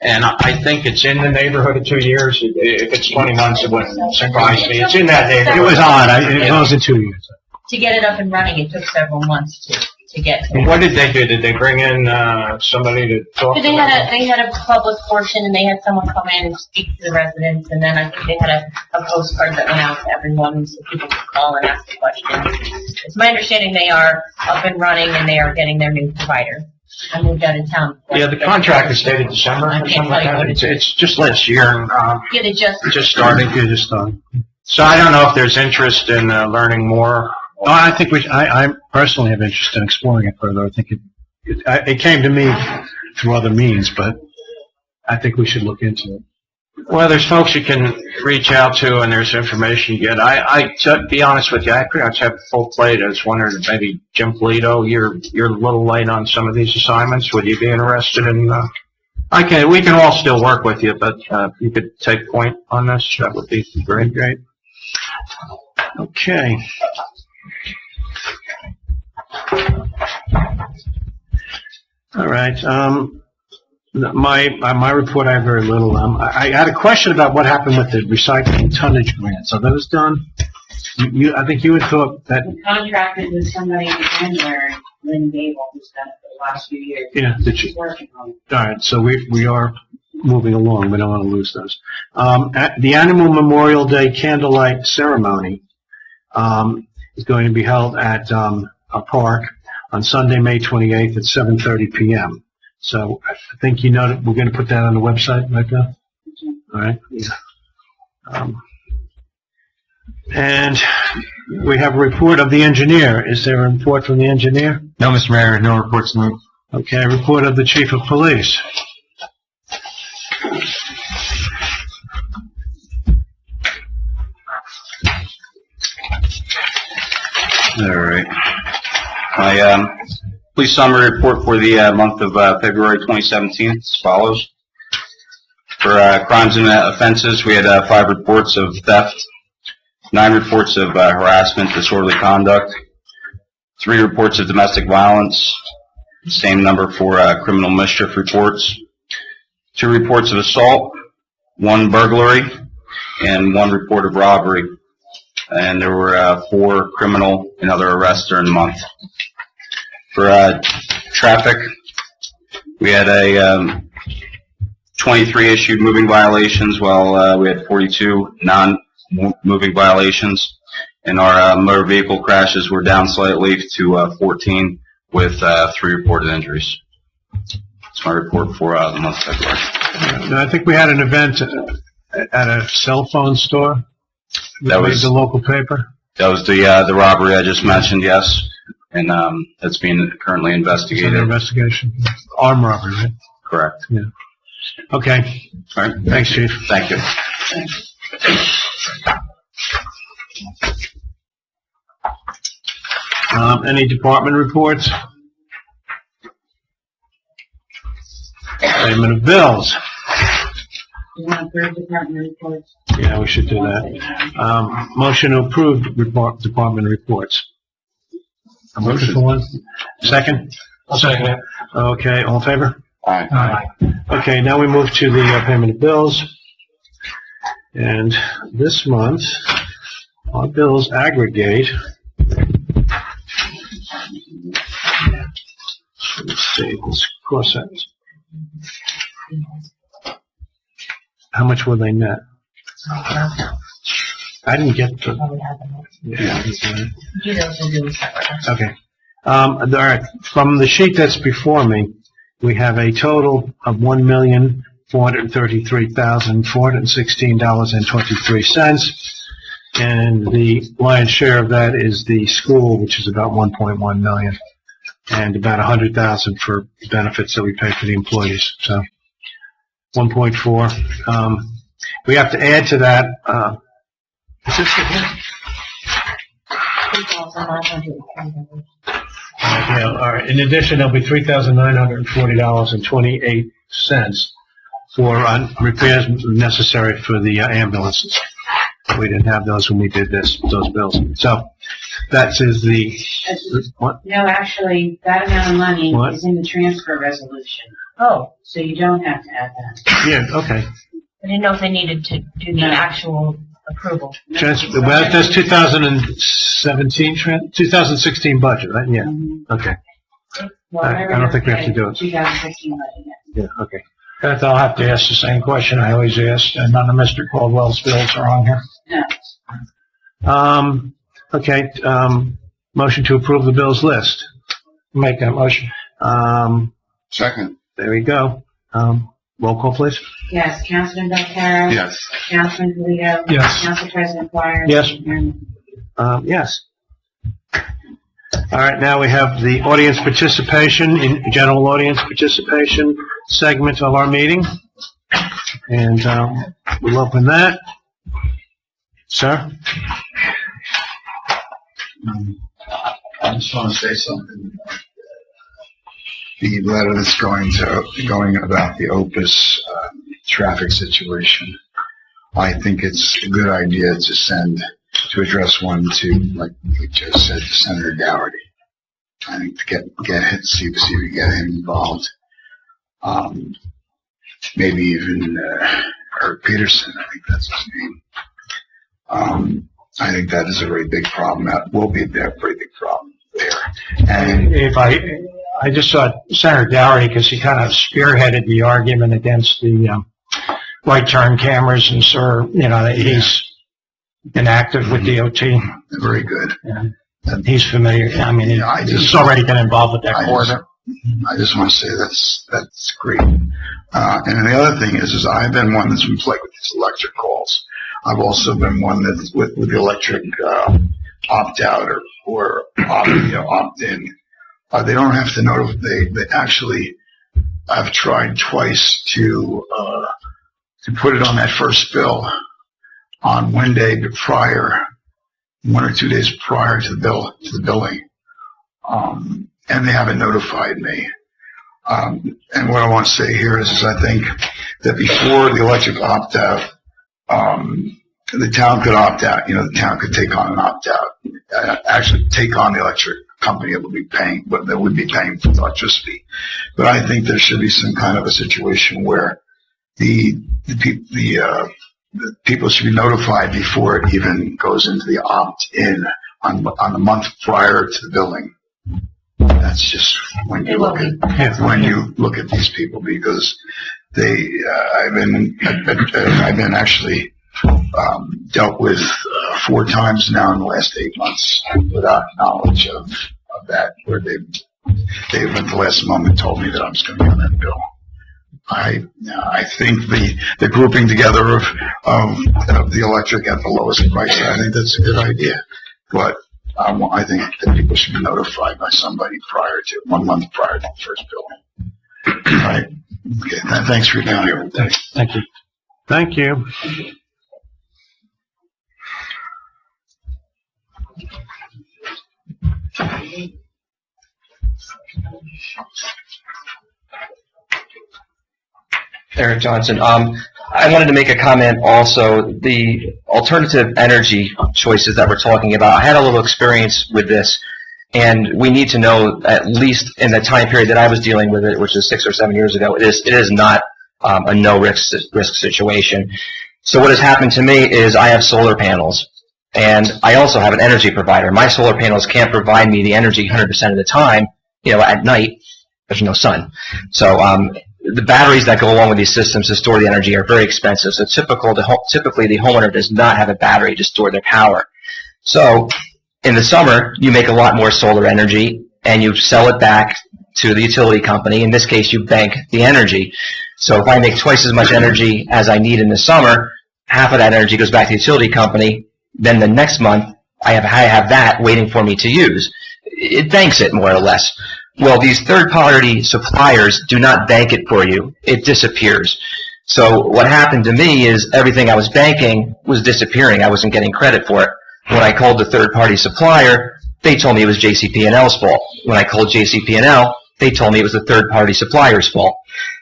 and I think it's in the neighborhood of 2 years. If it's 20 months, it wouldn't surprise me. It's in that neighborhood. It was odd. It was in 2 years. To get it up and running, it took several months to get. And what did they do? Did they bring in somebody to talk to them? They had a public portion, and they had someone come in and speak to the residents, and then I think they had a postcard that went out to everyone so people could call and ask the questions. It's my understanding they are up and running, and they are getting their new provider. I moved out of town. Yeah, the contract is dated December or something like that. It's just last year. Yeah, they just started. So I don't know if there's interest in learning more. No, I think I personally have interest in exploring it further. I think it came to me through other means, but I think we should look into it. Well, there's folks you can reach out to, and there's information you get. To be honest with you, I pretty much have a full plate. I was wondering if maybe Jim Polito, you're a little late on some of these assignments. Would you be interested in? We can all still work with you, but if you could take point on this, that would be great. Great. Okay. All right, my report, I have very little. I had a question about what happened with the recycling tonnage grants. Are those done? I think you had thought that, We contracted with somebody in January, Lynn Gable, who's done it for the last few years. yeah, did you? She's working on it. All right, so we are moving along. We don't want to lose those. The Animal Memorial Day candlelight ceremony is going to be held at a park on Sunday, May 28th at 7:30 p.m. So I think you know that we're going to put that on the website right now. All right. Yeah. And we have a report of the engineer. Is there a report from the engineer? No, Mr. Mayor, no reports tonight. Okay, report of the chief of police. All right. My police summary report for the month of February 2017 as follows. For crimes and offenses, we had 5 reports of theft, 9 reports of harassment, disorderly conduct, 3 reports of domestic violence, same number for criminal mischief reports, 2 reports of assault, 1 burglary, and 1 report of robbery. And there were 4 criminal and other arrests during the month. For traffic, we had a 23 issued moving violations, while we had 42 non-moving violations. And our motor vehicle crashes were down slightly to 14 with 3 reported injuries. That's my report for the month of February. And I think we had an event at a cell phone store. That was the local paper. That was the robbery I just mentioned, yes. And that's being currently It's investigated. under investigation. Armed robbery, right? Correct. Yeah. Okay. All right. Thanks, Chief. Thank you. Any department reports? Payment of bills. You want to approve department reports? Yeah, we should do that. Motion to approve department reports. A motion for one? Second? I'll second it. Okay, all in favor? Aye. Okay, now we move to the payment of bills. And this month, our bills aggregate. Let's see, let's cross that. How much were they net? I didn't get the. Yeah. You know, we'll do it separate. Okay. All right. From the sheet that's before me, we have a total of $1,433,416.23. And the lion's share of that is the school, which is about $1.1 million, and about $100,000 for benefits that we pay for the employees. So 1.4. We have to add to that. Is this it here? Yeah, all right. In addition, there'll be $3,940.28 for repairs necessary for the ambulances. We didn't have those when we did those bills. So that is the, what? No, actually, that amount of money What? is in the transfer resolution, Oh, so you don't have to add that. Yeah, okay. I didn't know if they needed to do the actual approval. Well, that's 2017, 2016 budget, right? Yeah, okay. Well, I don't think we have to do it. 2016 budget, yes. Yeah, okay. Beth, I'll have to ask the same question I always ask, and none of Mr. Caldwell's bills are on here. No. Okay, motion to approve the bills list. Make that motion. Second. There we go. Roll call, please. Yes, Councilman Belcarra? Yes. Councilman Toledo? Yes. Council President Dwyer? Yes. Yes. All right, now we have the audience participation, in general audience participation segment of our meeting. And we'll open that. Sir? I just want to say something. The letter that's going about the Opus traffic situation, I think it's a good idea to address one to, like we just said, to Senator Dougherty. I think to get him, see if we get him involved. Maybe even Eric Peterson, I think that's his name. I think that is a very big problem. That will be a very big problem there. And If I just saw Senator Dowery, because he kind of spearheaded the argument against the right turn cameras, and so, you know, he's been active with DOT. very good. Yeah. He's familiar, I mean, Yeah, he's already been involved with that corridor. I just want to say that's great. And then the other thing is I've been one that's been plagued with these electric calls. I've also been one that's with the electric opt out or opt in. They don't have to notify. They actually. I've tried twice to put it on that first bill on one day prior, 1 or 2 days prior to the billing, and they haven't notified me. And what I want to say here is I think that before the electric opt out, the town could opt out. You know, the town could take on an opt out, actually take on the electric company that would be paying, but that would be paying for the electricity. But I think there should be some kind of a situation where the people should be notified before it even goes into the opt-in on the month prior to the billing. That's just when you look at these people, because I've been actually dealt with 4 times now in the last 8 months without knowledge of that, where they at the last moment told me that I was going to be on that bill. I think the grouping together of the electric at the lowest price, I think that's a good idea. But I think that people should be notified by somebody 1 month prior to the first billing. All right. Okay. Thanks for being here. Thank you. Thank you. Eric Johnson. I wanted to make a comment also. The alternative energy choices that we're talking about, I had a little experience with this, and we need to know, at least in the time period that I was dealing with it, which is 6 or 7 years ago, it is not a no-risk situation. So what has happened to me is I have solar panels, and I also have an energy provider. My solar panels can't provide me the energy 100% of the time. You know, at night, there's no sun. So the batteries that go along with these systems to store the energy are very expensive. So typically the homeowner does not have a battery to store their power. So in the summer, you make a lot more solar energy and you sell it back to the utility company. In this case, you bank the energy. So if I make twice as much energy as I need in the summer, half of that energy goes back to the utility company. Then the next month, I have that waiting for me to use. It banks it more or less. Well, these third-party suppliers do not bank it for you. It disappears. So what happened to me is everything I was banking was disappearing. I wasn't getting credit for it. When I called the third-party supplier, they told me it was JCP&L's fault. When I called JCP&L, they told me it was the third-party supplier's fault.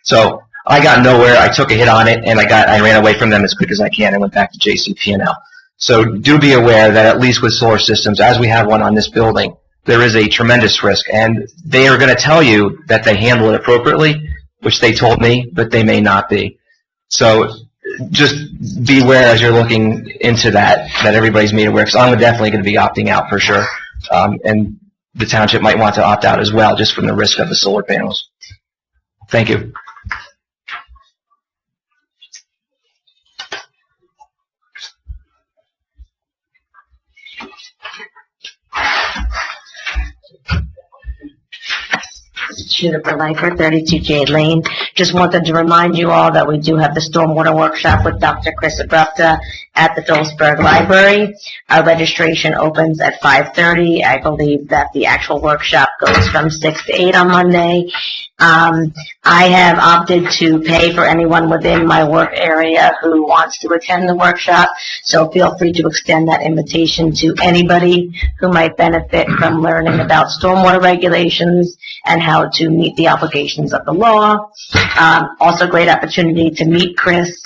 So I got nowhere. I took a hit on it, and I ran away from them as quick as I can and went back to JCP&L. So do be aware that at least with solar systems, as we have one on this building, there is a tremendous risk, and they are going to tell you that they handle it appropriately, which they told me, but they may not be. So just beware as you're looking into that everybody's made aware, because I'm definitely going to be opting out for sure, and the township might want to opt out as well, just from the risk of the solar panels. Thank you. Juniper Lifer, 32 Jade Lane. Just wanted to remind you all that we do have the stormwater workshop with Dr. Chris Abrupta at the Phillipsburg Library. Our registration opens at 5:30. I believe that the actual workshop goes from 6 to 8 on Monday. I have opted to pay for anyone within my work area who wants to attend the workshop, so feel free to extend that invitation to anybody who might benefit from learning about stormwater regulations and how to meet the obligations of the law. Also, great opportunity to meet Chris.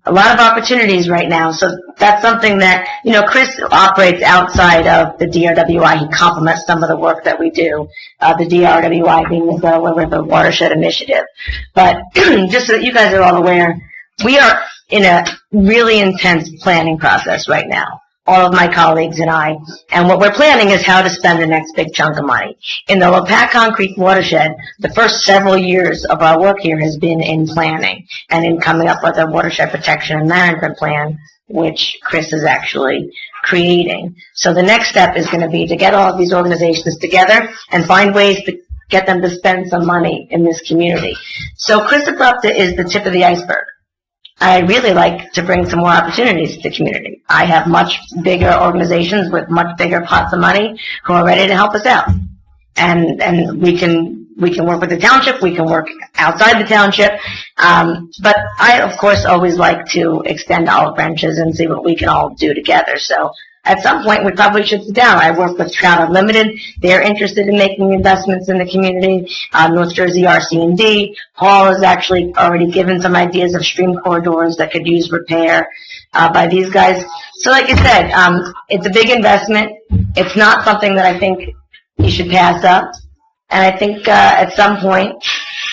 a lot of opportunities right now. So that's something that, Chris operates outside of the DRWI. He complements some of the work that we do, the DRWI being the Delaware River Watershed Initiative. But just so that you guys are all aware, we are in a really intense planning process right now, all of my colleagues and I, and what we're planning is how to spend the next big chunk of money. In the Lopatcong Creek watershed, the first several years of our work here has been in planning and in coming up with a watershed protection and management plan, which Chris is actually creating. So the next step is going to be to get all of these organizations together and find ways to get them to spend some money in this community. So Chris Abrupta is the tip of the iceberg. I'd really like to bring some more opportunities to the community. I have much bigger organizations with much bigger pots of money who are ready to help us out. And we can work with the township, we can work outside the township. But I, of course, always like to extend olive branches and see what we can all do together. So at some point, we probably should sit down. I work with Trout Unlimited. They're interested in making investments in the community. North Jersey RC&D. Paul has actually already given some ideas of stream corridors that could use repair by these guys. So like I said, it's a big investment. It's not something that I think you should pass up. And I think at some point,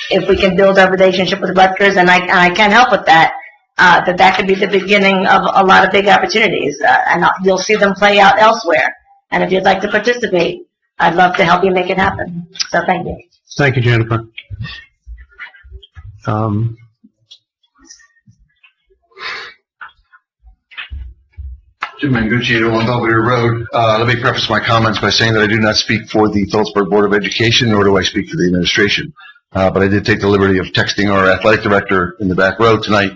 if we can build our relationship with Rutgers, and I can help with that, that could be the beginning of a lot of big opportunities, and you'll see them play out elsewhere. And if you'd like to participate, I'd love to help you make it happen. So thank you. Thank you, Jennifer. Jim Mangucci, 1 Belvedere Road. Let me preface my comments by saying that I do not speak for the Phillipsburg Board of Education, nor do I speak for the administration. But I did take the liberty of texting our athletic director in the back row tonight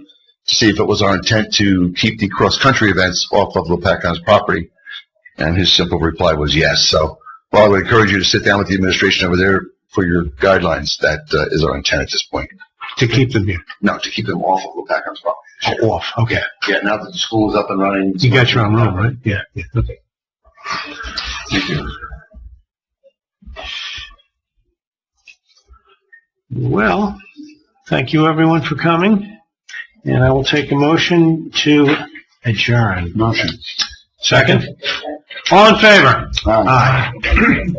to see if it was our intent to keep the cross-country events off of Lopatcong's property. And his simple reply was yes. So while I would encourage you to sit down with the administration over there for your guidelines, that is our intent at this point. To keep them here? No, to keep them off of Lopatcong's property. Oh, off, okay. Yeah, now that the school is up and running. You got your own room, right? Yeah, okay. Thank you. Well, thank you everyone for coming. And I will take a motion to adjourn. Motion. Second? All in favor? Aye. Aye.